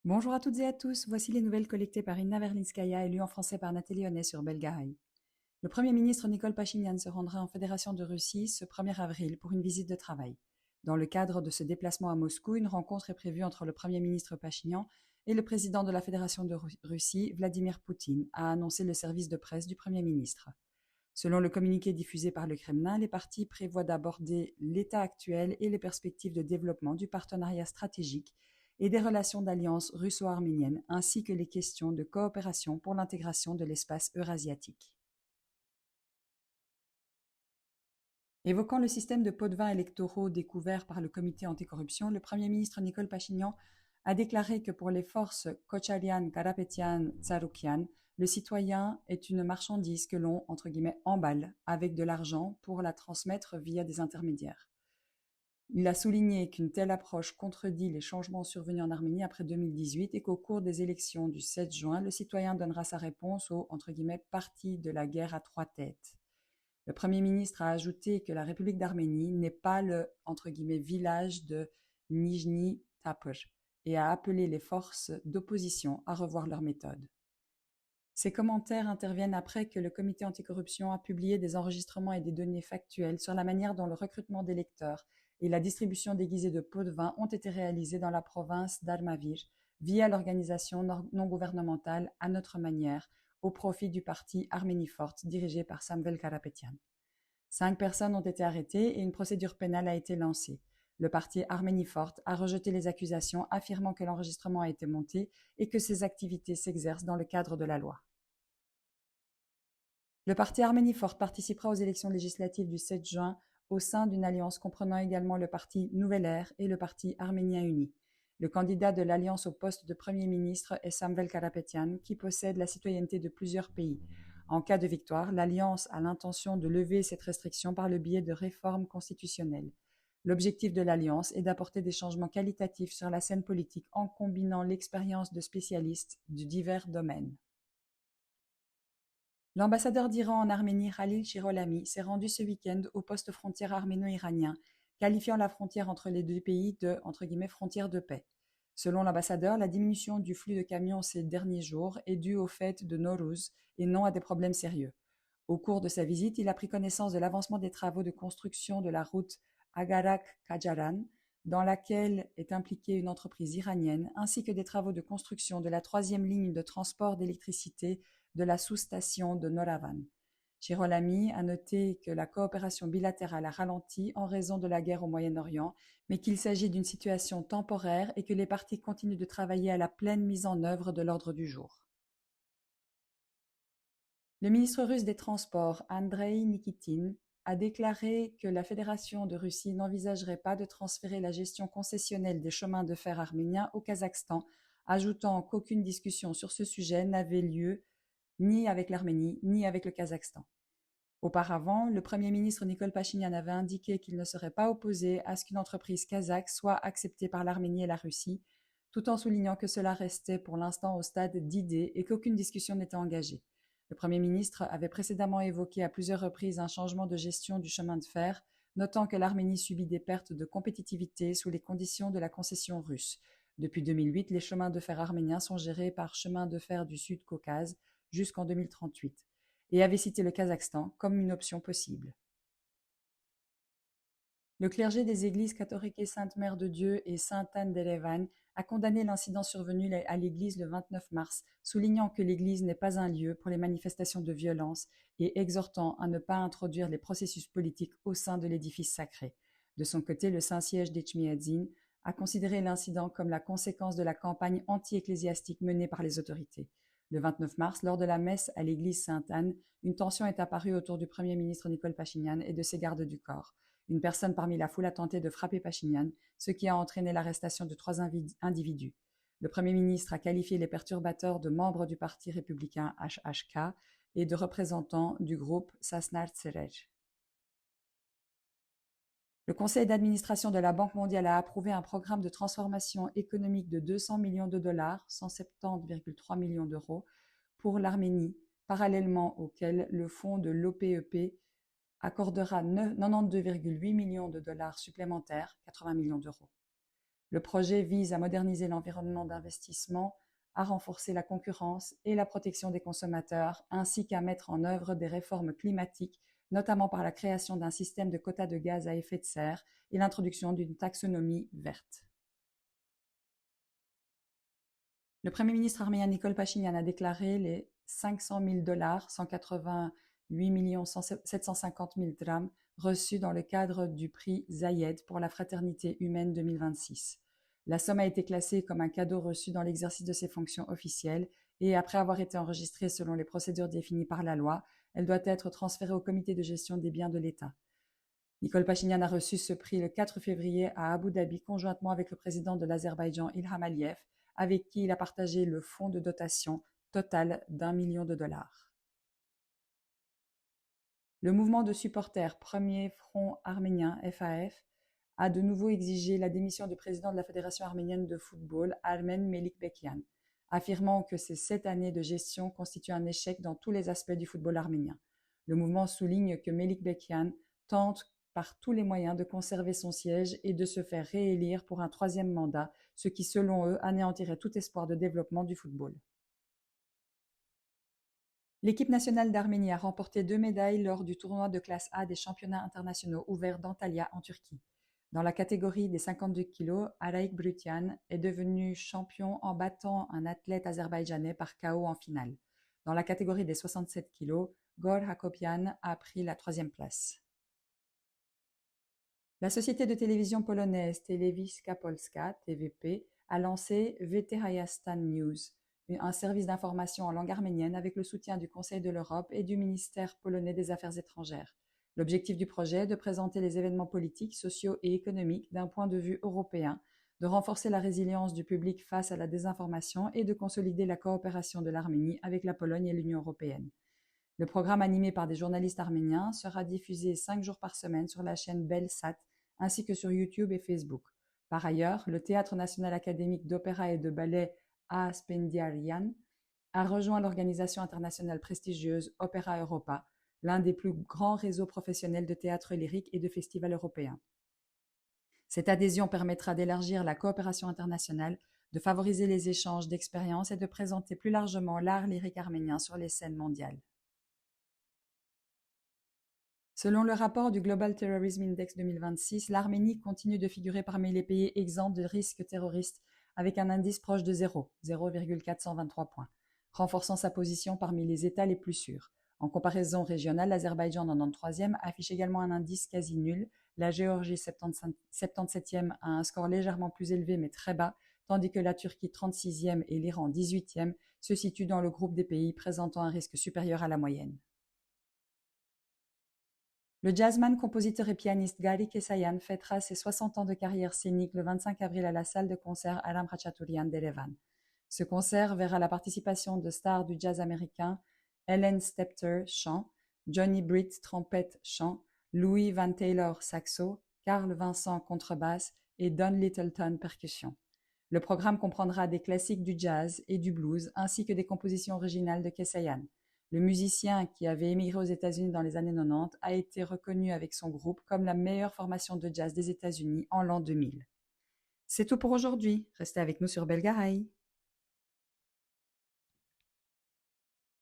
Bonjour à toutes et à tous, voici les nouvelles collectées par Inna Verlinskaya et lues en français par Nathalie Honnet sur Belgaraï. Le Premier ministre Nikol Pachinian se rendra en Fédération de Russie ce 1er avril pour une visite de travail. Dans le cadre de ce déplacement à Moscou, une rencontre est prévue entre le Premier ministre Pachinian et le président de la Fédération de Russie, Vladimir Poutine, a annoncé le service de presse du Premier ministre. Selon le communiqué diffusé par le Kremlin, les partis prévoient d'aborder l'état actuel et les perspectives de développement du partenariat stratégique et des relations d'alliance russo-arménienne, ainsi que les questions de coopération pour l'intégration de l'espace eurasiatique. Évoquant le système de pots de vin électoraux découvert par le comité anticorruption, le Premier ministre Nikol Pachinian a déclaré que pour les forces Kocharian, Karapetian, Tsaroukian, le citoyen est une marchandise que l'on, entre guillemets, emballe avec de l'argent pour la transmettre via des intermédiaires. Il a souligné qu'une telle approche contredit les changements survenus en Arménie après 2018 et qu'au cours des élections du 7 juin, le citoyen donnera sa réponse au, entre guillemets, parti de la guerre à trois têtes. Le Premier ministre a ajouté que la République d'Arménie n'est pas le entre guillemets, village de Nijni Tapr et a appelé les forces d'opposition à revoir leurs méthodes. Ces commentaires interviennent après que le comité anticorruption a publié des enregistrements et des données factuelles sur la manière dont le recrutement d'électeurs et la distribution déguisée de pots de vin ont été réalisés dans la province d'Armavir via l'organisation non gouvernementale À Notre Manière, au profit du parti Arménie Forte dirigé par Samvel Karapetian. 5 personnes ont été arrêtées et une procédure pénale a été lancée. Le parti Arménie Forte a rejeté les accusations, affirmant que l'enregistrement a été monté et que ses activités s'exercent dans le cadre de la loi. Le parti Arménie Forte participera aux élections législatives du 7 juin au sein d'une alliance comprenant également le parti Nouvelle Ère et le parti Arménien Uni. Le candidat de l'alliance au poste de Premier ministre est Samvel Karapetian, qui possède la citoyenneté de plusieurs pays. En cas de victoire, l'alliance a l'intention de lever cette restriction par le biais de réformes constitutionnelles. L'objectif de l'alliance est d'apporter des changements qualitatifs sur la scène politique en combinant l'expérience de spécialistes de divers domaines. L'ambassadeur d'Iran en Arménie, Khalil Chirolami, s'est rendu ce week-end au poste frontière arméno-iranien, qualifiant la frontière entre les deux pays de « frontière de paix ». Selon l'ambassadeur, la diminution du flux de camions ces derniers jours est due au fait de Nowruz et non à des problèmes sérieux. Au cours de sa visite, il a pris connaissance de l'avancement des travaux de construction de la route Agarak-Kajaran, dans laquelle est impliquée une entreprise iranienne, ainsi que des travaux de construction de la troisième ligne de transport d'électricité de la sous-station de Noravan. Chirolami a noté que la coopération bilatérale a ralenti en raison de la guerre au Moyen-Orient, mais qu'il s'agit d'une situation temporaire et que les parties continuent de travailler à la pleine mise en œuvre de l'ordre du jour. Le ministre russe des Transports, Andrei Nikitin, a déclaré que la Fédération de Russie n'envisagerait pas de transférer la gestion concessionnelle des chemins de fer arméniens au Kazakhstan, ajoutant qu'aucune discussion sur ce sujet n'avait lieu ni avec l'Arménie, ni avec le Kazakhstan. Auparavant, le Premier ministre Nikol Pachinian avait indiqué qu'il ne serait pas opposé à ce qu'une entreprise kazakh soit acceptée par l'Arménie et la Russie, tout en soulignant que cela restait pour l'instant au stade d'idée et qu'aucune discussion n'était engagée. Le Premier ministre avait précédemment évoqué à plusieurs reprises un changement de gestion du chemin de fer, notant que l'Arménie subit des pertes de compétitivité sous les conditions de la concession russe. Depuis 2008, les chemins de fer arméniens sont gérés par Chemin de fer du Sud-Caucase jusqu'en 2038 et avait cité le Kazakhstan comme une option possible. Le clergé des églises catholiques Sainte-Mère de Dieu et Sainte-Anne d'Erevan a condamné l'incident survenu à l'église le 29 mars, soulignant que l'église n'est pas un lieu pour les manifestations de violence et exhortant à ne pas introduire les processus politiques au sein de l'édifice sacré. De son côté, le Saint-Siège d'Echmiadzin a considéré l'incident comme la conséquence de la campagne anti-ecclésiastique menée par les autorités. Le 29 mars, lors de la messe à l'église Sainte-Anne, une tension est apparue autour du Premier ministre Nikol Pachinian et de ses gardes du corps. Une personne parmi la foule a tenté de frapper Pachinian, ce qui a entraîné l'arrestation de 3 individus. Le Premier ministre a qualifié les perturbateurs de membres du Parti républicain HHK et de représentants du groupe Sasnar Tserej. Le conseil d'administration de la Banque mondiale a approuvé un programme de transformation économique de 200 millions de dollars, 170,3 millions d'euros, pour l'Arménie, parallèlement auquel le fonds de l'OPEP accordera 92,8 millions de dollars supplémentaires, 80 millions d'euros. Le projet vise à moderniser l'environnement d'investissement, à renforcer la concurrence et la protection des consommateurs, ainsi qu'à mettre en œuvre des réformes climatiques, notamment par la création d'un système de quotas de gaz à effet de serre et l'introduction d'une taxonomie verte. Le Premier ministre arménien Nikol Pachinian a déclaré les 500 000 $, 188 750 000 drams, reçus dans le cadre du prix Zayed pour la fraternité humaine 2026. La somme a été classée comme un cadeau reçu dans l'exercice de ses fonctions officielles et, après avoir été enregistrée selon les procédures définies par la loi, elle doit être transférée au comité de gestion des biens de l'État. Nikol Pachinian a reçu ce prix le 4 février à Abu Dhabi conjointement avec le président de l'Azerbaïdjan Ilham Aliyev, avec qui il a partagé le fonds de dotation total d'1 million de dollars. Le mouvement de supporters Premier Front Arménien (FAF) a de nouveau exigé la démission du président de la Fédération arménienne de football, Armen Melikbekian, affirmant que ces 7 années de gestion constituent un échec dans tous les aspects du football arménien. Le mouvement souligne que Melikbekian tente par tous les moyens de conserver son siège et de se faire réélire pour un 3e mandat, ce qui, selon eux, anéantirait tout espoir de développement du football. L'équipe nationale d'Arménie a remporté 2 médailles lors du tournoi de classe A des championnats internationaux ouverts d'Antalya en Turquie. Dans la catégorie des 52 kg, Araik Brutian est devenu champion en battant un athlète azerbaïdjanais par KO en finale. Dans la catégorie des 67 kg, Gor Hakopian a pris la 3e place. La société de télévision polonaise Telewizja Polska (TVP) a lancé VT Hayastan News, un service d'information en langue arménienne avec le soutien du Conseil de l'Europe et du ministère polonais des Affaires étrangères. L'objectif du projet est de présenter les événements politiques, sociaux et économiques d'un point de vue européen, de renforcer la résilience du public face à la désinformation et de consolider la coopération de l'Arménie avec la Pologne et l'Union européenne. Le programme, animé par des journalistes arméniens, sera diffusé 5 jours par semaine sur la chaîne Belsat ainsi que sur YouTube et Facebook. Par ailleurs, le Théâtre national académique d'opéra et de ballet Aspendiarian a rejoint l'organisation internationale prestigieuse Opera Europa, l'un des plus grands réseaux professionnels de théâtre lyrique et de festivals européens. Cette adhésion permettra d'élargir la coopération internationale, de favoriser les échanges d'expériences et de présenter plus largement l'art lyrique arménien sur les scènes mondiales. Selon le rapport du Global Terrorism Index 2026, l'Arménie continue de figurer parmi les pays exempts de risques terroristes avec un indice proche de 0,423 points, renforçant sa position parmi les États les plus sûrs. En comparaison régionale, l'Azerbaïdjan, 93e, affiche également un indice quasi nul, la Géorgie, 77e, a un score légèrement plus élevé mais très bas, tandis que la Turquie, 36e, et l'Iran, 18e, se situent dans le groupe des pays présentant un risque supérieur à la moyenne. Le jazzman, compositeur et pianiste Gari Kesayan fêtera ses 60 ans de carrière scénique le 25 avril à la salle de concert Aram Khachaturian d'Erevan. Ce concert verra la participation de stars du jazz américain Ellen Stepter, chant, Johnny Britt, trompette, chant, Louis Van Taylor, saxo, Carl Vincent, contrebasse et Don Littleton, percussion. Le programme comprendra des classiques du jazz et du blues ainsi que des compositions originales de Kesayan. Le musicien, qui avait émigré aux États-Unis dans les années 90, a été reconnu avec son groupe comme la meilleure formation de jazz des États-Unis en l'an 2000. C'est tout pour aujourd'hui. Restez avec nous sur Belgaraï.